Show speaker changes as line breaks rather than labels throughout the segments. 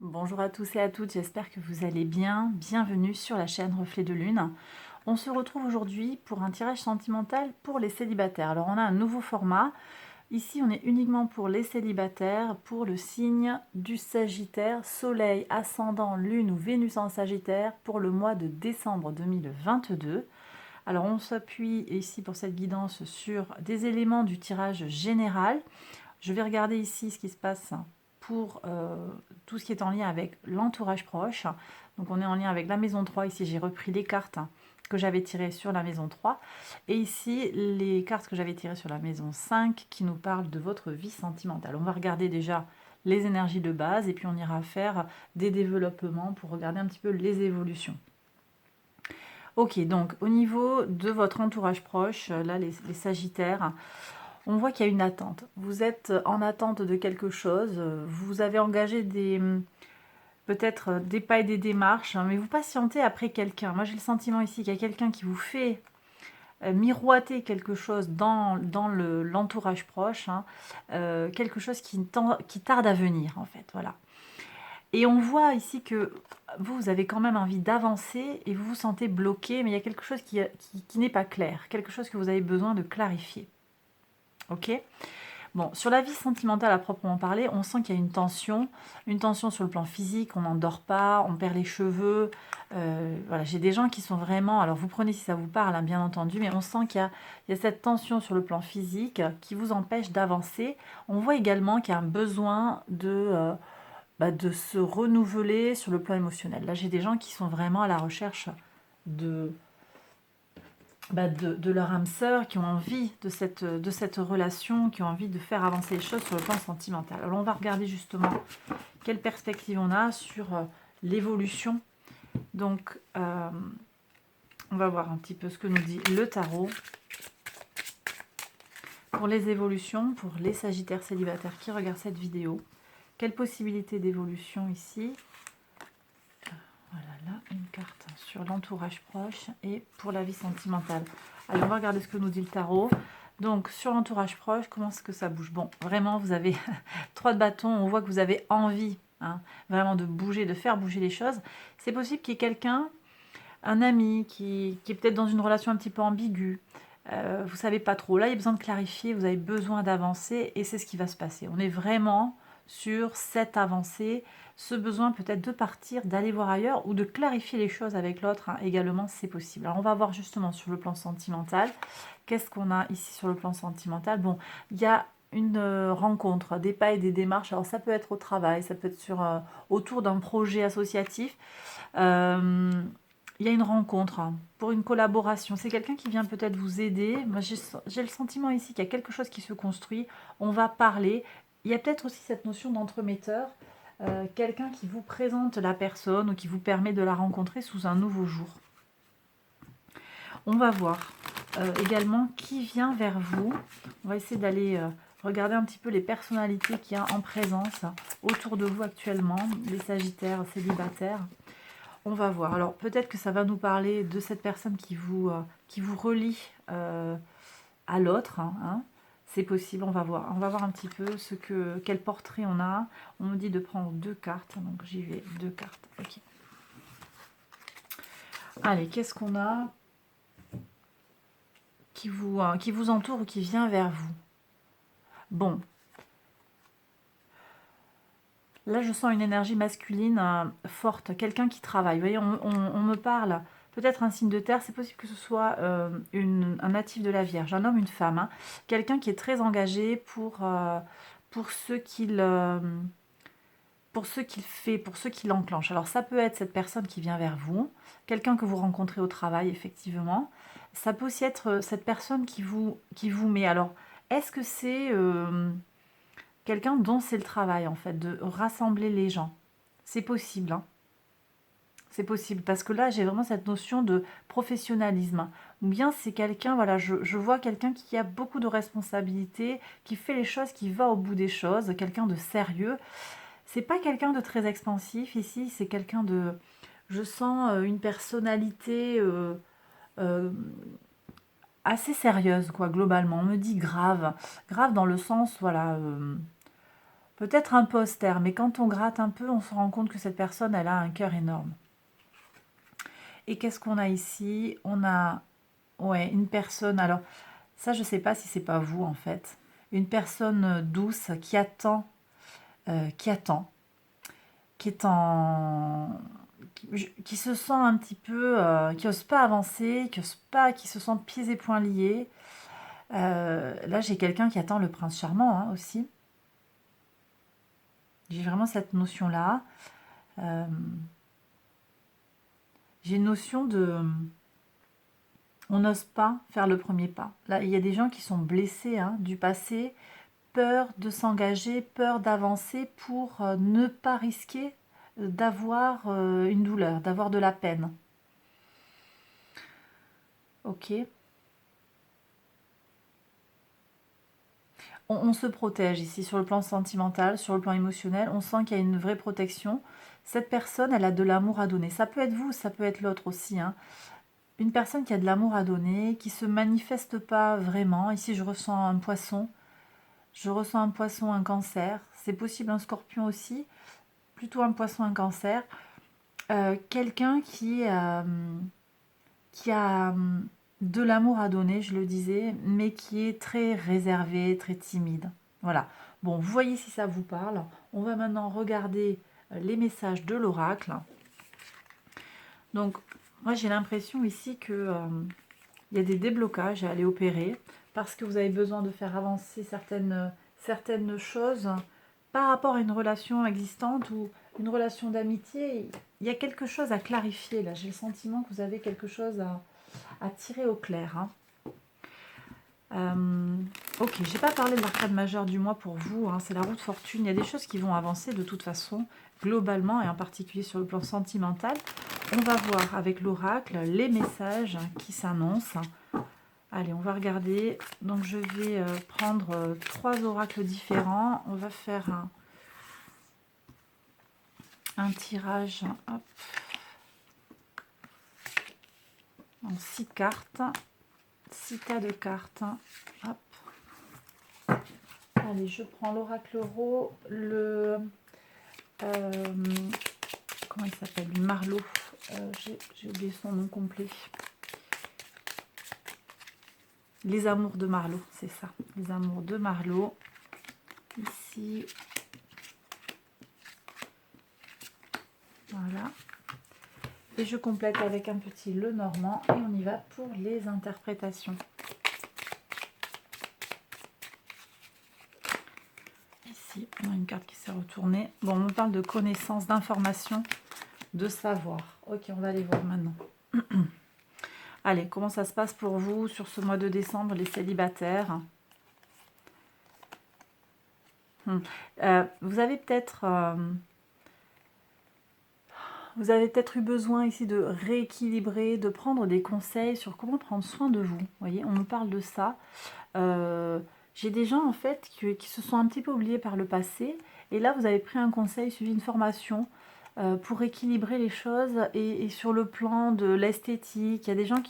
Bonjour à tous et à toutes, j'espère que vous allez bien. Bienvenue sur la chaîne Reflet de Lune. On se retrouve aujourd'hui pour un tirage sentimental pour les célibataires. Alors on a un nouveau format. Ici on est uniquement pour les célibataires, pour le signe du Sagittaire, Soleil, Ascendant, Lune ou Vénus en Sagittaire pour le mois de décembre 2022. Alors on s'appuie ici pour cette guidance sur des éléments du tirage général. Je vais regarder ici ce qui se passe pour tout ce qui est en lien avec l'entourage proche. Donc on est en lien avec la maison 3. Ici j'ai repris les cartes que j'avais tirées sur la maison 3. Et ici les cartes que j'avais tirées sur la maison 5 qui nous parlent de votre vie sentimentale. On va regarder déjà les énergies de base et puis on ira faire des développements pour regarder un petit peu les évolutions. Ok, donc au niveau de votre entourage proche, là les Sagittaires, on voit qu'il y a une attente. Vous êtes en attente de quelque chose. Vous avez engagé peut-être des pas et des démarches, hein, mais vous patientez après quelqu'un. Moi, j'ai le sentiment ici qu'il y a quelqu'un qui vous fait miroiter quelque chose dans l'entourage proche, hein, quelque chose qui tarde à venir, en fait. Voilà. Et on voit ici que vous avez quand même envie d'avancer et vous vous sentez bloqué, mais il y a quelque chose qui n'est pas clair, quelque chose que vous avez besoin de clarifier. Ok ? Bon, sur la vie sentimentale à proprement parler, on sent qu'il y a une tension sur le plan physique, on n'en dort pas, on perd les cheveux. Voilà, j'ai des gens qui sont vraiment, alors vous prenez si ça vous parle, hein, bien entendu, mais on sent qu'il y a cette tension sur le plan physique qui vous empêche d'avancer. On voit également qu'il y a un besoin de se renouveler sur le plan émotionnel. Là, j'ai des gens qui sont vraiment à la recherche de, de leur âme sœur, qui ont envie de cette relation, qui ont envie de faire avancer les choses sur le plan sentimental. Alors on va regarder justement quelle perspective on a sur l'évolution. Donc on va voir un petit peu ce que nous dit le tarot pour les évolutions, pour les Sagittaires célibataires qui regardent cette vidéo. Quelle possibilité d'évolution ici? Voilà, là, une carte sur l'entourage proche et pour la vie sentimentale. Allez, on va regarder ce que nous dit le tarot. Donc, sur l'entourage proche, comment est-ce que ça bouge? Bon, vraiment, vous avez 3 de bâtons. On voit que vous avez envie, hein, vraiment de bouger, de faire bouger les choses. C'est possible qu'il y ait quelqu'un, un ami, qui est peut-être dans une relation un petit peu ambiguë. Vous ne savez pas trop. Là, il y a besoin de clarifier, vous avez besoin d'avancer et c'est ce qui va se passer. On est vraiment sur cette avancée, ce besoin peut-être de partir, d'aller voir ailleurs ou de clarifier les choses avec l'autre, hein, également, c'est possible. Alors, on va voir justement sur le plan sentimental. Qu'est-ce qu'on a ici sur le plan sentimental? Bon, il y a une rencontre, des pas et des démarches. Alors, ça peut être au travail, ça peut être autour d'un projet associatif. Il y a une rencontre, hein, pour une collaboration. C'est quelqu'un qui vient peut-être vous aider. Moi, j'ai le sentiment ici qu'il y a quelque chose qui se construit. On va parler. Il y a peut-être aussi cette notion d'entremetteur. Quelqu'un qui vous présente la personne ou qui vous permet de la rencontrer sous un nouveau jour. On va voir également qui vient vers vous. On va essayer d'aller regarder un petit peu les personnalités qu'il y a en présence autour de vous actuellement, les Sagittaires célibataires. On va voir. Alors peut-être que ça va nous parler de cette personne qui vous relie à l'autre, hein. C'est possible, on va voir. On va voir un petit peu quel portrait on a. On nous dit de prendre 2 cartes, donc j'y vais, 2 cartes. Ok. Allez, qu'est-ce qu'on a qui vous entoure ou qui vient vers vous? Bon, là je sens une énergie masculine forte, quelqu'un qui travaille. Vous voyez, on me parle peut-être un signe de terre, c'est possible que ce soit un natif de la Vierge, un homme, une femme, hein. Quelqu'un qui est très engagé pour ce qu'il fait, pour ce qu'il enclenche. Alors ça peut être cette personne qui vient vers vous, quelqu'un que vous rencontrez au travail, effectivement. Ça peut aussi être cette personne qui vous met. Alors, est-ce que c'est quelqu'un dont c'est le travail, en fait, de rassembler les gens? C'est possible, hein. C'est possible, parce que là, j'ai vraiment cette notion de professionnalisme. Ou bien c'est quelqu'un, voilà, je vois quelqu'un qui a beaucoup de responsabilités, qui fait les choses, qui va au bout des choses, quelqu'un de sérieux. C'est pas quelqu'un de très expansif ici, c'est quelqu'un de... Je sens une personnalité euh, assez sérieuse, quoi, globalement. On me dit grave. Grave dans le sens, voilà, peut-être un peu austère, mais quand on gratte un peu, on se rend compte que cette personne, elle a un cœur énorme. Et qu'est-ce qu'on a ici? On a, ouais, une personne, alors ça, je ne sais pas si c'est pas vous en fait. Une personne douce qui attend, qui est en... qui se sent un petit peu, qui n'ose pas avancer, qui se sent pieds et poings liés. Là, j'ai quelqu'un qui attend le prince charmant hein, aussi. J'ai vraiment cette notion-là. Euh, j'ai une notion de... On n'ose pas faire le premier pas. Là, il y a des gens qui sont blessés hein, du passé, peur de s'engager, peur d'avancer pour ne pas risquer d'avoir une douleur, d'avoir de la peine. Ok. On se protège ici sur le plan sentimental, sur le plan émotionnel. On sent qu'il y a une vraie protection. Cette personne, elle a de l'amour à donner. Ça peut être vous, ça peut être l'autre aussi. Hein. Une personne qui a de l'amour à donner, qui ne se manifeste pas vraiment. Ici, je ressens un poisson. Je ressens un poisson, un cancer. C'est possible un scorpion aussi. Plutôt un poisson, un cancer. Quelqu'un qui a de l'amour à donner, je le disais, mais qui est très réservé, très timide. Voilà. Bon, vous voyez si ça vous parle. On va maintenant regarder les messages de l'oracle. Donc, moi j'ai l'impression ici que il y a des déblocages à aller opérer parce que vous avez besoin de faire avancer certaines choses par rapport à une relation existante ou une relation d'amitié. Il y a quelque chose à clarifier là. J'ai le sentiment que vous avez quelque chose à tirer au clair. Hein. Ok, j'ai pas parlé de l'arcade majeure du mois pour vous, hein, c'est la roue de fortune. Il y a des choses qui vont avancer de toute façon, globalement et en particulier sur le plan sentimental. On va voir avec l'oracle les messages qui s'annoncent. Allez, on va regarder. Donc je vais prendre 3 oracles différents. On va faire un tirage hop, en 6 cartes. 6 tas de cartes. Hop. Allez, je prends l'oracle euro, comment il s'appelle, Marlot. J'ai oublié son nom complet. Les amours de Marlot, c'est ça. Les amours de Marlot. Ici. Voilà. Et je complète avec un petit Lenormand et on y va pour les interprétations. Ici, on a une carte qui s'est retournée. Bon, on me parle de connaissance, d'information, de savoir. Ok, on va aller voir maintenant. Allez, comment ça se passe pour vous sur ce mois de décembre, les célibataires? Vous avez peut-être eu besoin ici de rééquilibrer, de prendre des conseils sur comment prendre soin de vous. Vous voyez, on me parle de ça. J'ai des gens en fait qui se sont un petit peu oubliés par le passé. Et là, vous avez pris un conseil, suivi une formation pour équilibrer les choses. Et sur le plan de l'esthétique, il y a des gens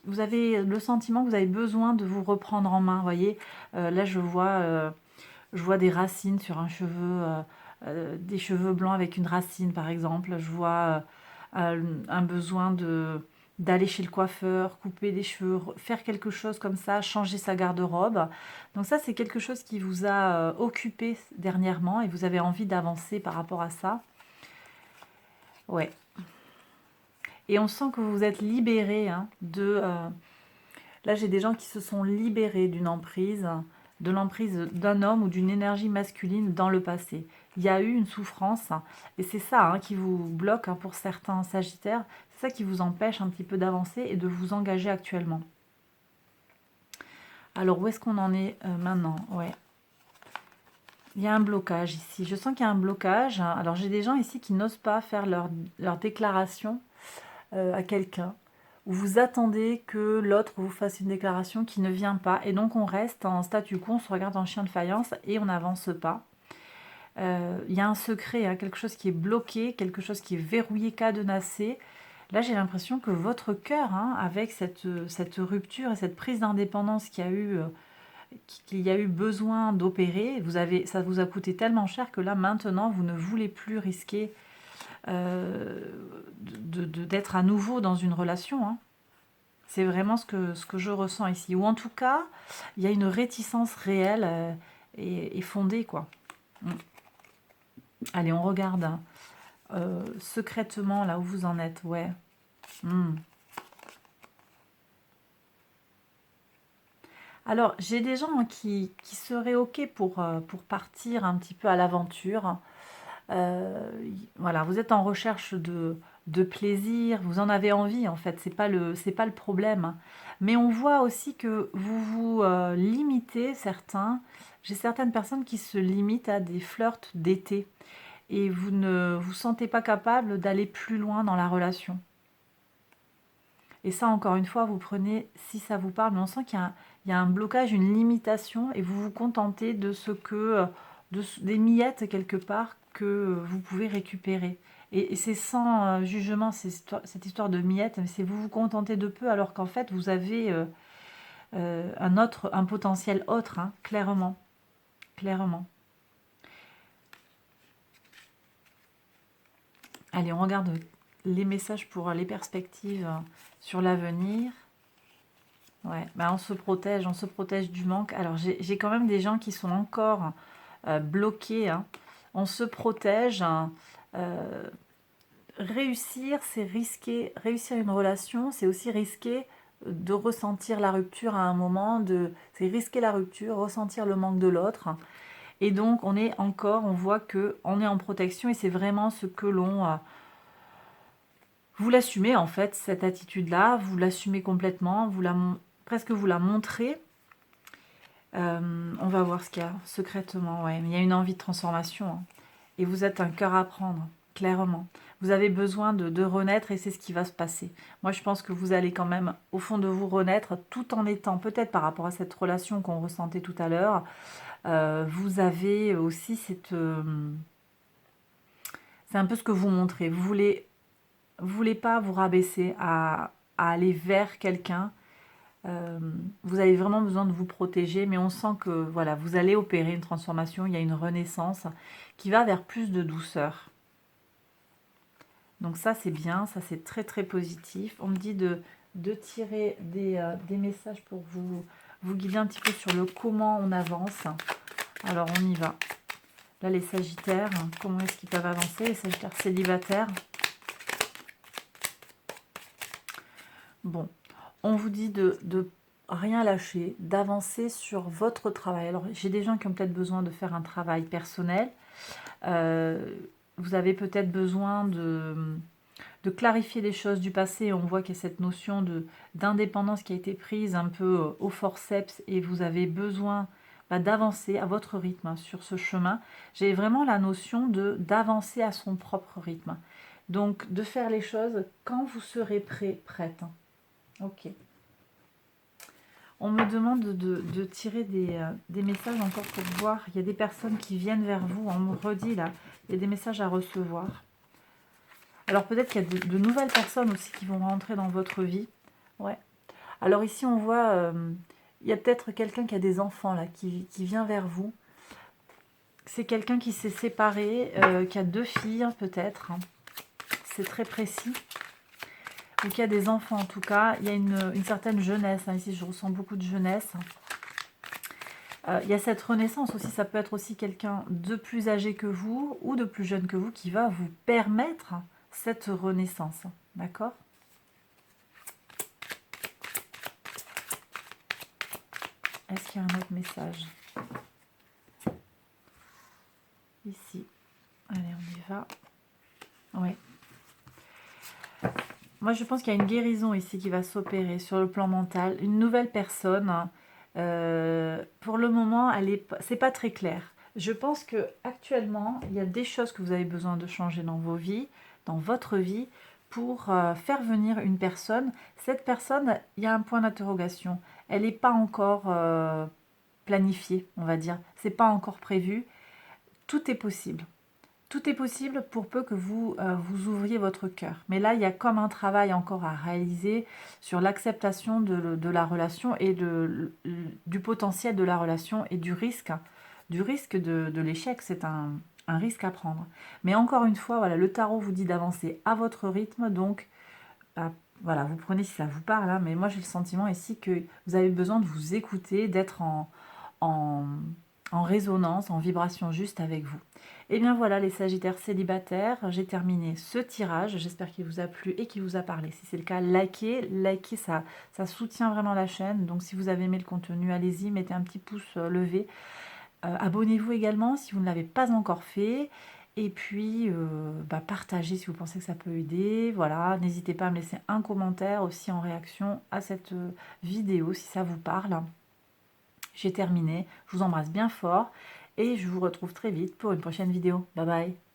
vous avez le sentiment que vous avez besoin de vous reprendre en main. Vous voyez, là, je vois des racines sur un cheveu, des cheveux blancs avec une racine par exemple. Je vois un besoin d'aller chez le coiffeur, couper des cheveux, faire quelque chose comme ça, changer sa garde-robe. Donc ça, c'est quelque chose qui vous a occupé dernièrement et vous avez envie d'avancer par rapport à ça. Ouais. Et on sent que vous vous êtes libéré hein, là, j'ai des gens qui se sont libérés d'une emprise, de l'emprise d'un homme ou d'une énergie masculine dans le passé. Il y a eu une souffrance, et c'est ça hein, qui vous bloque hein, pour certains sagittaires, c'est ça qui vous empêche un petit peu d'avancer et de vous engager actuellement. Alors, où est-ce qu'on en est maintenant? Ouais. Il y a un blocage ici. Je sens qu'il y a un blocage. Alors, j'ai des gens ici qui n'osent pas faire leur déclaration à quelqu'un. Où vous attendez que l'autre vous fasse une déclaration qui ne vient pas. Et donc, on reste en statu quo, on se regarde en chien de faïence et on n'avance pas. Il y a un secret, hein, quelque chose qui est bloqué, quelque chose qui est verrouillé, cadenassé. Là, j'ai l'impression que votre cœur, hein, avec cette rupture et cette prise d'indépendance qu'il y a eu qu'il y a eu besoin d'opérer, ça vous a coûté tellement cher que là, maintenant, vous ne voulez plus risquer d'être à nouveau dans une relation, hein. C'est vraiment ce que je ressens ici. Ou en tout cas, il y a une réticence réelle et fondée, quoi. Mm. Allez, on regarde hein, secrètement là où vous en êtes. Ouais. Mm. Alors, j'ai des gens hein, qui seraient OK pour partir un petit peu à l'aventure. Voilà, vous êtes en recherche de plaisir, vous en avez envie en fait, c'est pas le problème. Mais on voit aussi que vous vous limitez, certains. J'ai certaines personnes qui se limitent à des flirts d'été et vous ne vous sentez pas capable d'aller plus loin dans la relation. Et ça, encore une fois, vous prenez si ça vous parle, mais on sent il y a un blocage, une limitation, et vous vous contentez de ce que, des miettes quelque part que vous pouvez récupérer. Et c'est sans jugement, cette histoire de miettes, mais c'est vous vous contentez de peu, alors qu'en fait, vous avez un potentiel autre, hein, clairement, clairement. Allez, on regarde les messages pour les perspectives sur l'avenir. Ouais, bah on se protège du manque. Alors j'ai quand même des gens qui sont encore bloqués, hein. On se protège, hein. Euh, Réussir, c'est risquer. Réussir une relation, c'est aussi risquer de ressentir la rupture à un moment. C'est risquer la rupture, ressentir le manque de l'autre. Et donc on voit que on est en protection et c'est vraiment ce que vous l'assumez en fait, cette attitude-là, vous l'assumez complètement, presque vous la montrez. On va voir ce qu'il y a secrètement, ouais. Mais il y a une envie de transformation, hein. Et vous êtes un cœur à prendre, clairement. Vous avez besoin de renaître et c'est ce qui va se passer. Moi, je pense que vous allez quand même, au fond de vous, renaître tout en étant, peut-être par rapport à cette relation qu'on ressentait tout à l'heure, vous avez aussi c'est un peu ce que vous montrez. Vous voulez pas vous rabaisser à aller vers quelqu'un. Vous avez vraiment besoin de vous protéger, mais on sent que voilà, vous allez opérer une transformation, il y a une renaissance qui va vers plus de douceur. Donc ça c'est bien, ça c'est très très positif. On me dit de tirer des messages pour vous guider un petit peu sur le comment on avance. Alors on y va. Là les sagittaires, comment est-ce qu'ils peuvent avancer, les sagittaires célibataires. Bon, on vous dit de rien lâcher, d'avancer sur votre travail. Alors, j'ai des gens qui ont peut-être besoin de faire un travail personnel. Vous avez peut-être besoin de clarifier des choses du passé. On voit qu'il y a cette notion d'indépendance qui a été prise un peu au forceps et vous avez besoin d'avancer à votre rythme hein, sur ce chemin. J'ai vraiment la notion d'avancer à son propre rythme. Donc, de faire les choses quand vous serez prête. Ok. On me demande de tirer des messages encore pour voir. Il y a des personnes qui viennent vers vous. On me redit là, il y a des messages à recevoir. Alors peut-être qu'il y a de nouvelles personnes aussi qui vont rentrer dans votre vie. Ouais. Alors ici on voit, il y a peut-être quelqu'un qui a des enfants là, qui vient vers vous. C'est quelqu'un qui s'est séparé, qui a 2 filles peut-être. C'est très précis. Ou qu'il y a des enfants en tout cas. Il y a une certaine jeunesse. Hein. Ici je ressens beaucoup de jeunesse. Il y a cette renaissance aussi, ça peut être aussi quelqu'un de plus âgé que vous ou de plus jeune que vous qui va vous permettre cette renaissance. D'accord? Est-ce qu'il y a un autre message? Ici. Allez, on y va. Oui. Moi, je pense qu'il y a une guérison ici qui va s'opérer sur le plan mental. Une nouvelle personne. Pour le moment, c'est pas très clair. Je pense que actuellement, il y a des choses que vous avez besoin de changer dans vos vies, dans votre vie, pour faire venir une personne. Cette personne, il y a un point d'interrogation. Elle n'est pas encore planifiée, on va dire. C'est pas encore prévu. Tout est possible. Tout est possible pour peu que vous, vous ouvriez votre cœur. Mais là, il y a comme un travail encore à réaliser sur l'acceptation de la relation et du potentiel de la relation et du risque de l'échec. C'est un risque à prendre. Mais encore une fois, voilà, le tarot vous dit d'avancer à votre rythme. Donc, bah, voilà, vous prenez si ça vous parle, hein, mais moi j'ai le sentiment ici que vous avez besoin de vous écouter, d'être en, en résonance, en vibration juste avec vous. Et bien voilà les Sagittaires célibataires, j'ai terminé ce tirage, j'espère qu'il vous a plu et qu'il vous a parlé. Si c'est le cas, likez, ça soutient vraiment la chaîne, donc si vous avez aimé le contenu, allez-y, mettez un petit pouce levé. Abonnez-vous également si vous ne l'avez pas encore fait. Et puis, partagez si vous pensez que ça peut aider. Voilà, n'hésitez pas à me laisser un commentaire aussi en réaction à cette vidéo si ça vous parle. J'ai terminé. Je vous embrasse bien fort et je vous retrouve très vite pour une prochaine vidéo. Bye bye.